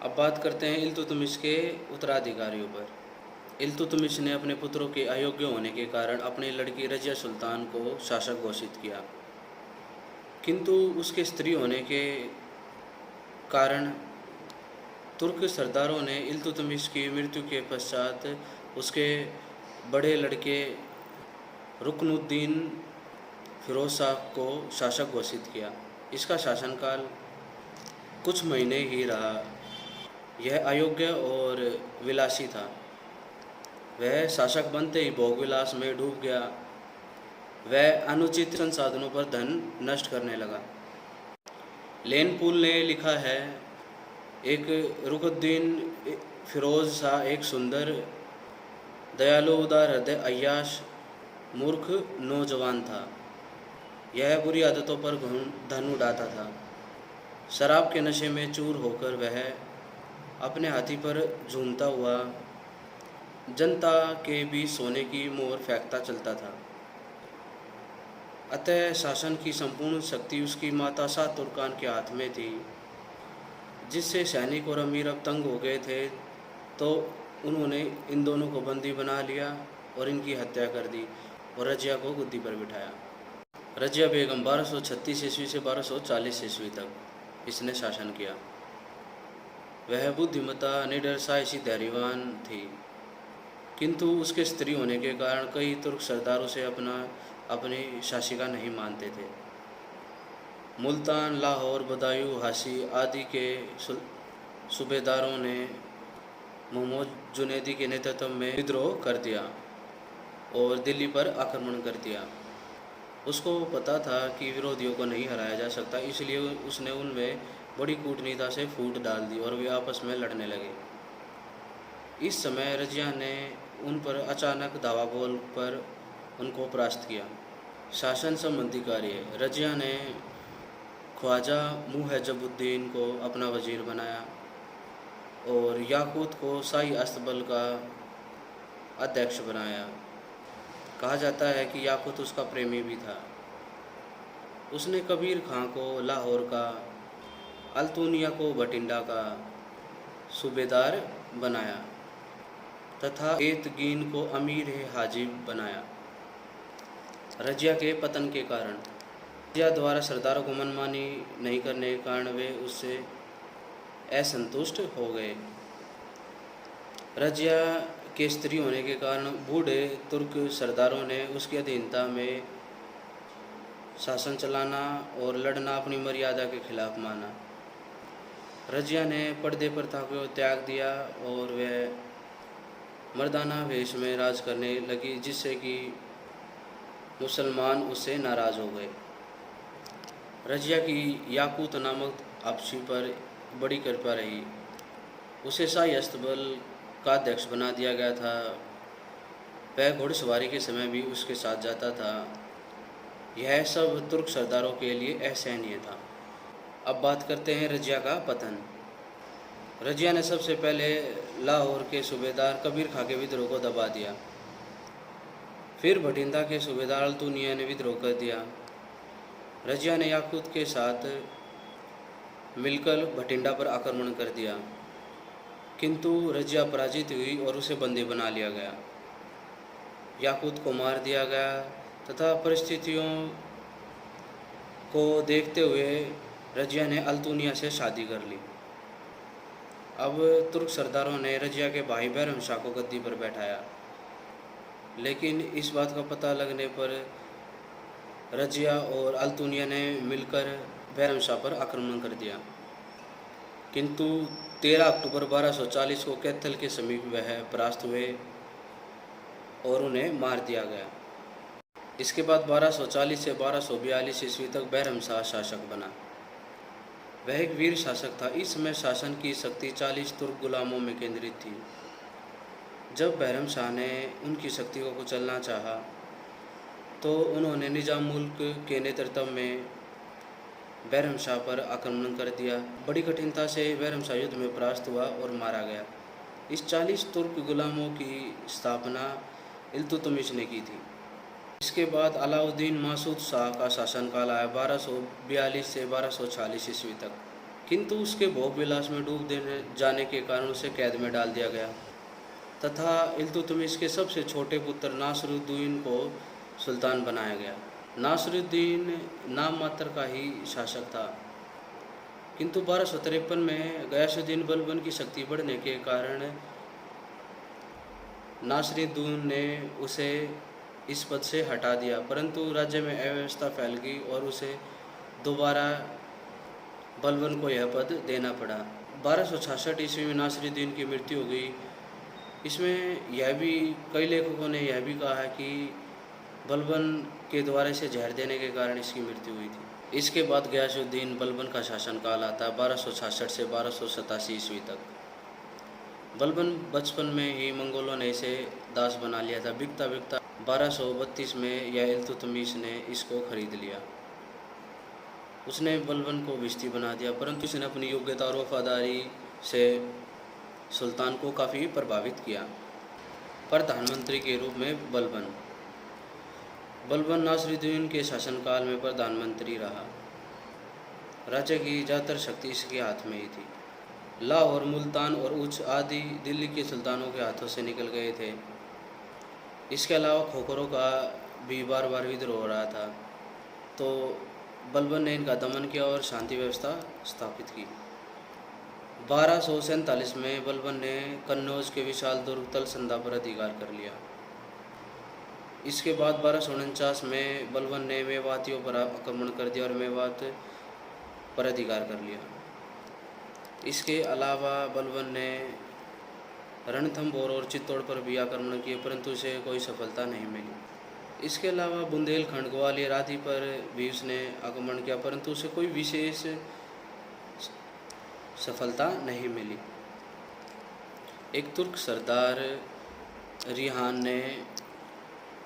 अब बात करते हैं इल्तुतमिश के उत्तराधिकारियों पर। इल्तुतमिश ने अपने पुत्रों के अयोग्य होने के कारण अपनी लड़की रजिया सुल्तान को शासक घोषित किया, किंतु उसके स्त्री होने के कारण तुर्क सरदारों ने इल्तुतमिश की मृत्यु के पश्चात उसके बड़े लड़के रुकनुद्दीन फिरोज शाह को शासक घोषित किया। इसका शासनकाल कुछ महीने ही रहा। यह अयोग्य और विलासी था। वह शासक बनते ही भोगविलास में डूब गया। वह अनुचित संसाधनों पर धन नष्ट करने लगा। लेनपूल ने लिखा है, एक रुकनुद्दीन फिरोज शाह एक सुंदर, दयालु, उदार हृदय, अय्याश, मूर्ख नौजवान था। यह बुरी आदतों पर धन उड़ाता था। शराब के नशे में चूर होकर वह अपने हाथी पर झूमता हुआ जनता के बीच सोने की मोहर फेंकता चलता था। अतः शासन की संपूर्ण शक्ति उसकी माता शाह तुर्कान के हाथ में थी। जिससे सैनिक और अमीर अब तंग हो गए थे, तो उन्होंने इन दोनों को बंदी बना लिया और इनकी हत्या कर दी और रजिया को गद्दी पर बिठाया। रजिया बेगम 1236 ईस्वी से 1240 ईस्वी तक इसने शासन किया। वह बुद्धिमता, निडर, साहसी, धैर्यवान थी, किंतु उसके स्त्री होने के कारण कई तुर्क सरदार उसे अपनी शासिका नहीं मानते थे। मुल्तान, लाहौर, बदायूं, हासी आदि के सूबेदारों ने मोहम्मद जुनैदी के नेतृत्व में विद्रोह कर दिया और दिल्ली पर आक्रमण कर दिया। उसको पता था कि विरोधियों को नहीं हराया जा सकता, इसलिए उसने उनमें बड़ी कूटनीति से फूट डाल दी और वे आपस में लड़ने लगे। इस समय रजिया ने उन पर अचानक धावा बोल कर उनको परास्त किया। शासन संबंधी कार्य। रजिया ने ख्वाजा मुहज्जबुद्दीन को अपना वजीर बनाया और याकूत को शाही अस्तबल का अध्यक्ष बनाया। कहा जाता है कि याकूत उसका प्रेमी भी था। उसने कबीर खां को लाहौर का, अल्तुनिया को भटिंडा का सूबेदार बनाया तथा एतगीन को अमीर हाजिब बनाया। रजिया के पतन के कारण। रजिया द्वारा सरदारों को मनमानी नहीं करने के कारण वे उससे असंतुष्ट हो गए। रजिया के स्त्री होने के कारण बूढ़े तुर्क सरदारों ने उसकी अधीनता में शासन चलाना और लड़ना अपनी मर्यादा के खिलाफ माना। रजिया ने पर्दे प्रथा को त्याग दिया और वह मर्दाना वेश में राज करने लगी, जिससे कि मुसलमान उससे नाराज़ हो गए। रजिया की याकूत नामक आपसी पर बड़ी कृपा रही। उसे शाही अस्तबल का अध्यक्ष बना दिया गया था। वह घुड़सवारी के समय भी उसके साथ जाता था। यह सब तुर्क सरदारों के लिए असहनीय था। अब बात करते हैं रजिया का पतन। रजिया ने सबसे पहले लाहौर के सूबेदार कबीर खां के विद्रोह को दबा दिया। फिर भटिंडा के सूबेदार अल्तुनिया ने विद्रोह कर दिया। रजिया ने याकूत के साथ मिलकर भटिंडा पर आक्रमण कर दिया, किंतु रजिया पराजित हुई और उसे बंदी बना लिया गया। याकूत को मार दिया गया तथा परिस्थितियों को देखते हुए रजिया ने अल्तुनिया से शादी कर ली। अब तुर्क सरदारों ने रजिया के भाई बैरम शाह को गद्दी पर बैठाया, लेकिन इस बात का पता लगने पर रजिया और अल्तुनिया ने मिलकर बैरम शाह पर आक्रमण कर दिया, किंतु 13 अक्टूबर 1240 को कैथल के समीप वह परास्त हुए और उन्हें मार दिया गया। इसके बाद 1240 से 1242 ईस्वी तक बैरम शाह शासक बना। वह एक वीर शासक था। इस समय शासन की शक्ति 40 तुर्क गुलामों में केंद्रित थी। जब बैरम शाह ने उनकी शक्ति को कुचलना चाहा, तो उन्होंने निजाम मुल्क के नेतृत्व में बैरम शाह पर आक्रमण कर दिया। बड़ी कठिनता से बैरम शाह युद्ध में परास्त हुआ और मारा गया। इस 40 तुर्क गुलामों की स्थापना इल्तुतमिश ने की थी। इसके बाद अलाउद्दीन मासूद शाह का शासनकाल आया 1242 से 1246 ईस्वी तक, किंतु उसके भोग विलास में डूब देने जाने के कारण उसे कैद में डाल दिया गया तथा इल्तुतमिश के सबसे छोटे पुत्र नासरुद्दीन को सुल्तान बनाया गया। नासरुद्दीन नाम मात्र का ही शासक था, किंतु 1253 में गयासुद्दीन बलबन की शक्ति बढ़ने के कारण नासरुद्दीन ने उसे इस पद से हटा दिया, परंतु राज्य में अव्यवस्था फैल गई और उसे दोबारा बलबन को यह पद देना पड़ा। 1266 ईस्वी में नासरुद्दीन की मृत्यु हो गई। इसमें यह भी कई लेखकों ने यह भी कहा है कि बलबन के द्वारा इसे जहर देने के कारण इसकी मृत्यु हुई थी। इसके बाद गयासुद्दीन बलबन का शासनकाल आता है 1266 से 1287 ईस्वी तक। बलबन बचपन में ही मंगोलों ने इसे दास बना लिया था। बिकता बिकता 1232 में यह इल्तुतमिश ने इसको खरीद लिया। उसने बलबन को भिश्ती बना दिया, परंतु उसने अपनी योग्यता और वफादारी से सुल्तान को काफ़ी प्रभावित किया। प्रधानमंत्री के रूप में बलबन नासरुद्दीन के शासनकाल में प्रधानमंत्री रहा। राज्य की ज़्यादातर शक्ति इसके हाथ में ही थी। लाहौर, मुल्तान और उच्च आदि दिल्ली के सुल्तानों के हाथों से निकल गए थे। इसके अलावा खोखरों का भी बार बार विद्रोह हो रहा था, तो बलबन ने इनका दमन किया और शांति व्यवस्था स्थापित की। 1247 में बलबन ने कन्नौज के विशाल दुर्ग तलसंदा पर अधिकार कर लिया। इसके बाद 1249 में बलबन ने मेवातियों पर आक्रमण कर दिया और मेवात पर अधिकार कर लिया। इसके अलावा बलबन ने रणथंभौर और चित्तौड़ पर भी आक्रमण किए, परंतु उसे कोई सफलता नहीं मिली। इसके अलावा बुंदेलखंड, ग्वालियर आदि पर भी उसने आक्रमण किया, परंतु उसे कोई विशेष सफलता नहीं मिली। एक तुर्क सरदार रिहान ने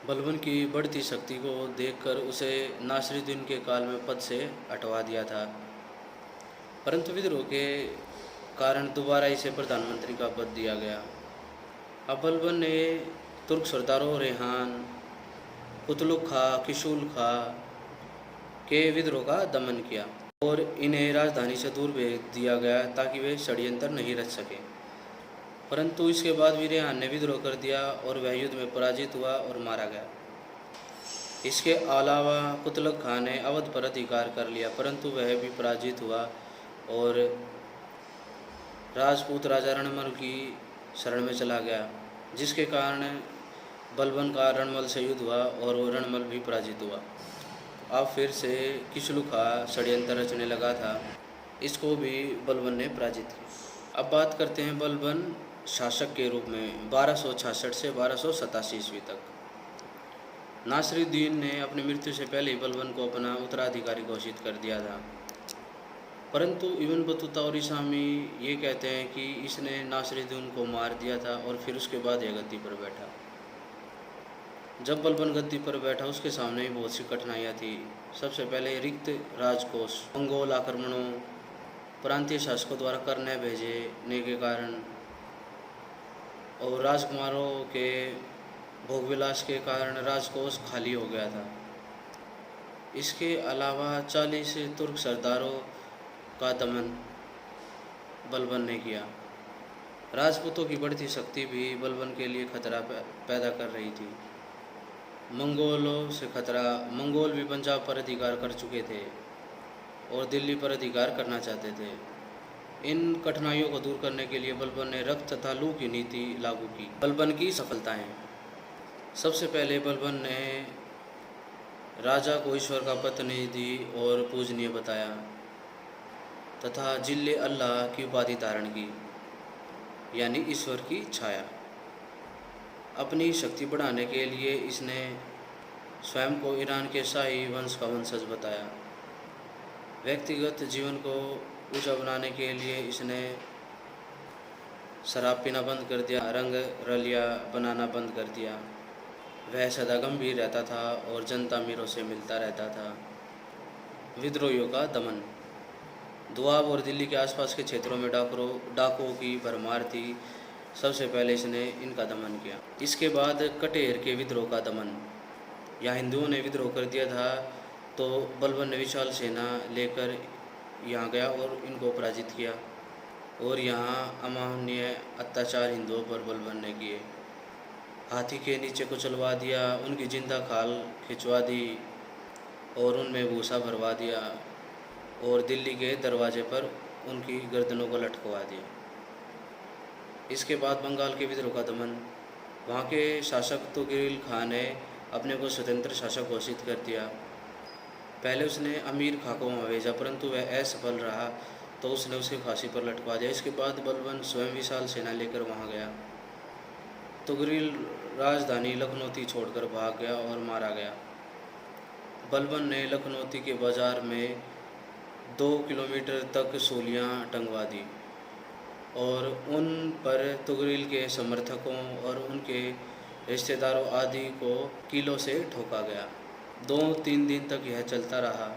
बलबन की बढ़ती शक्ति को देखकर उसे नासरुद्दीन के काल में पद से हटवा दिया था, परंतु विद्रोह के कारण दोबारा इसे प्रधानमंत्री का पद दिया गया। अब बलबन ने तुर्क सरदारों रेहान, कुतलुक खा, किशुल खा के विद्रोह का दमन किया और इन्हें राजधानी से दूर भेज दिया गया ताकि वे षड्यंत्र नहीं रच सके। परंतु इसके बाद भी रेहान ने विद्रोह कर दिया और वह युद्ध में पराजित हुआ और मारा गया। इसके अलावा कुतलुक खान ने अवध पर अधिकार कर लिया, परंतु वह भी पराजित हुआ और राजपूत राजा रणमल की शरण में चला गया, जिसके कारण बलबन का रणमल से युद्ध हुआ और वो रणमल भी पराजित हुआ। अब फिर से किशलुखा षड्यंत्र रचने लगा था, इसको भी बलबन ने पराजित किया। अब बात करते हैं बलबन शासक के रूप में 1266 से 1287 ईस्वी तक। नासरुद्दीन ने अपनी मृत्यु से पहले ही बलबन को अपना उत्तराधिकारी घोषित कर दिया था, परंतु इब्न बतूता और इसामी ये कहते हैं कि इसने नासरुद्दीन को मार दिया था और फिर उसके बाद यह गद्दी पर बैठा। जब बलबन गद्दी पर बैठा उसके सामने ही बहुत सी कठिनाइयाँ थी। सबसे पहले रिक्त राजकोष, मंगोल आक्रमणों, प्रांतीय शासकों द्वारा कर न भेजने के कारण और राजकुमारों के भोगविलास के कारण राजकोष खाली हो गया था। इसके अलावा 40 तुर्क सरदारों का दमन बलबन ने किया। राजपूतों की बढ़ती शक्ति भी बलबन के लिए खतरा पैदा कर रही थी। मंगोलों से खतरा, मंगोल भी पंजाब पर अधिकार कर चुके थे और दिल्ली पर अधिकार करना चाहते थे। इन कठिनाइयों को दूर करने के लिए बलबन ने रक्त तथा लू की नीति लागू की। बलबन की सफलताएं, सबसे पहले बलबन ने राजा को ईश्वर का प्रतिनिधि और पूजनीय बताया तथा जिल्ले अल्लाह की उपाधि धारण की, यानी ईश्वर की छाया। अपनी शक्ति बढ़ाने के लिए इसने स्वयं को ईरान के शाही वंश का वंशज बताया। व्यक्तिगत जीवन को ऊंचा बनाने के लिए इसने शराब पीना बंद कर दिया, रंग रलिया बनाना बंद कर दिया। वह सदा गंभीर रहता था और जनता मीरों से मिलता रहता था। विद्रोहियों का दमन, दुआब और दिल्ली के आसपास के क्षेत्रों में डाकुओं की भरमार थी। सबसे पहले इसने इनका दमन किया। इसके बाद कटेर के विद्रोह का दमन, यहाँ हिंदुओं ने विद्रोह कर दिया था तो बलबन ने विशाल सेना लेकर यहाँ गया और इनको पराजित किया और यहाँ अमानवीय अत्याचार हिंदुओं पर बलबन ने किए। हाथी के नीचे कुचलवा दिया, उनकी जिंदा खाल खिंचवा दी और उनमें भूसा भरवा दिया और दिल्ली के दरवाजे पर उनकी गर्दनों को लटकवा दिया। इसके बाद बंगाल के विद्रोह का दमन। वहाँ के शासक तुगरिल खान ने अपने को स्वतंत्र शासक घोषित कर दिया। पहले उसने अमीर खां को वहाँ भेजा, परंतु वह असफल रहा तो उसने उसे फांसी पर लटका दिया। इसके बाद बलबन स्वयं विशाल सेना लेकर वहाँ गया। तुगरिल राजधानी लखनौती छोड़कर भाग गया और मारा गया। बलबन ने लखनौती के बाजार में 2 किलोमीटर तक सूलियाँ टंगवा दी और उन पर तुगरिल के समर्थकों और उनके रिश्तेदारों आदि को कीलों से ठोका गया। 2-3 दिन तक यह चलता रहा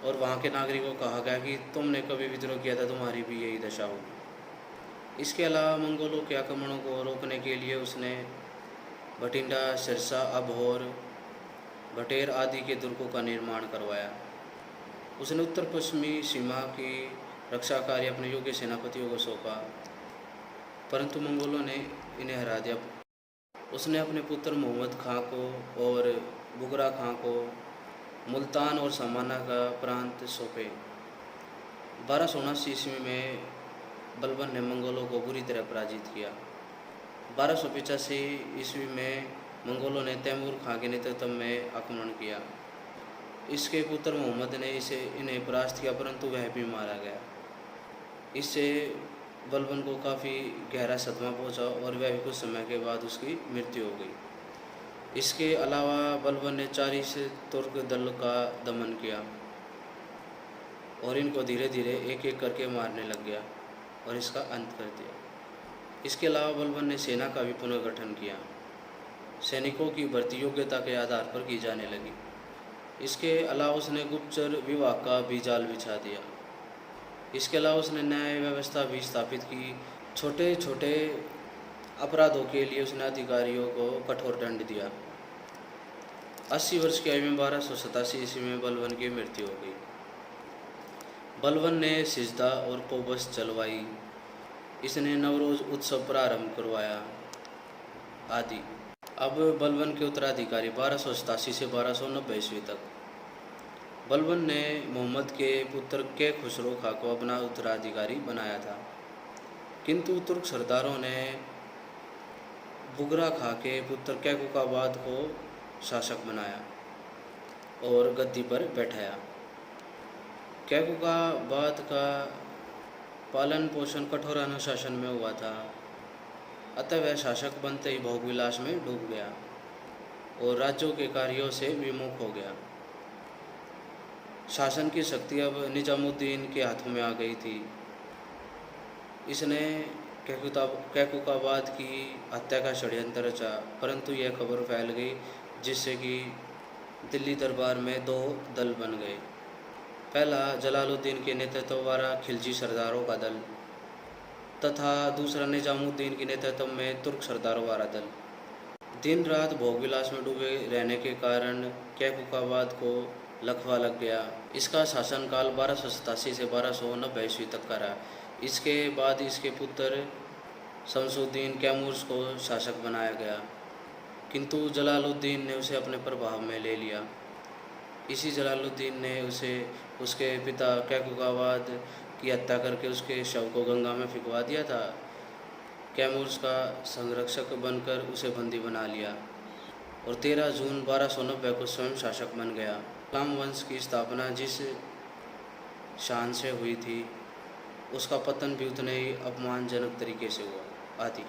और वहाँ के नागरिकों को कहा गया कि तुमने कभी विद्रोह किया था, तुम्हारी भी यही दशा होगी। इसके अलावा मंगोलों के आक्रमणों को रोकने के लिए उसने भटिंडा, सिरसा, अबोहर, भटेर आदि के दुर्गों का निर्माण करवाया। उसने उत्तर पश्चिमी सीमा की रक्षा कार्य अपने योग्य सेनापतियों को सौंपा, परंतु मंगोलों ने इन्हें हरा दिया। उसने अपने पुत्र मोहम्मद खां को और बुगरा खां को मुल्तान और समाना का प्रांत सौंपे। 1279 ईस्वी में बलबन ने मंगोलों को बुरी तरह पराजित किया। 1285 ईस्वी में मंगोलों ने तैमूर खां के नेतृत्व में आक्रमण किया। इसके पुत्र मोहम्मद ने इन्हें परास्त किया, परंतु वह भी मारा गया। इससे बलबन को काफ़ी गहरा सदमा पहुंचा और वह भी कुछ समय के बाद उसकी मृत्यु हो गई। इसके अलावा बलबन ने 40 तुर्क दल का दमन किया और इनको धीरे धीरे एक एक करके मारने लग गया और इसका अंत कर दिया। इसके अलावा बलबन ने सेना का भी पुनर्गठन किया। सैनिकों की भर्ती योग्यता के आधार पर की जाने लगी। इसके अलावा उसने गुप्तचर विभाग का भी जाल बिछा दिया। इसके अलावा उसने न्याय व्यवस्था भी स्थापित की। छोटे छोटे अपराधों के लिए उसने अधिकारियों को कठोर दंड दिया। 80 वर्ष की आयु में 1287 ईस्वी में बलबन की मृत्यु हो गई। बलबन ने सिजदा और पोबस चलवाई। इसने नवरोज उत्सव प्रारंभ करवाया आदि। अब बलबन के उत्तराधिकारी 1287 से 1290 ईस्वी तक। बलबन ने मोहम्मद के पुत्र के खुसरो खां को अपना उत्तराधिकारी बनाया था, किंतु तुर्क सरदारों ने बुगरा खां के पुत्र कैकुकाबाद को शासक बनाया और गद्दी पर बैठाया। कैकुकाबाद का पालन पोषण कठोर अनुशासन में हुआ था, अतः वह शासक बनते ही भोगविलास में डूब गया और राज्यों के कार्यों से विमुख हो गया। शासन की शक्ति अब निजामुद्दीन के हाथों में आ गई थी। इसने कैकुकाबाद की हत्या का षड्यंत्र रचा, परंतु यह खबर फैल गई जिससे कि दिल्ली दरबार में 2 दल बन गए। पहला जलालुद्दीन के नेतृत्व वाला खिलजी सरदारों का दल तथा दूसरा निजामुद्दीन के नेतृत्व में तुर्क सरदारों वाला दल। दिन रात भोगविलास में डूबे रहने के कारण कैकुकाबाद को लकवा लग गया। इसका शासनकाल 1287 से 1290 ईस्वी तक का रहा। इसके बाद इसके पुत्र शमसुद्दीन कैमूर्स को शासक बनाया गया, किंतु जलालुद्दीन ने उसे अपने प्रभाव में ले लिया। इसी जलालुद्दीन ने उसके पिता कैकुकाबाद की हत्या करके उसके शव को गंगा में फिकवा दिया था। कैमूर्स का संरक्षक बनकर उसे बंदी बना लिया और 13 जून 1290 को स्वयं शासक बन गया। इस्लाम वंश की स्थापना जिस शान से हुई थी, उसका पतन भी उतने ही अपमानजनक तरीके से हुआ आदि।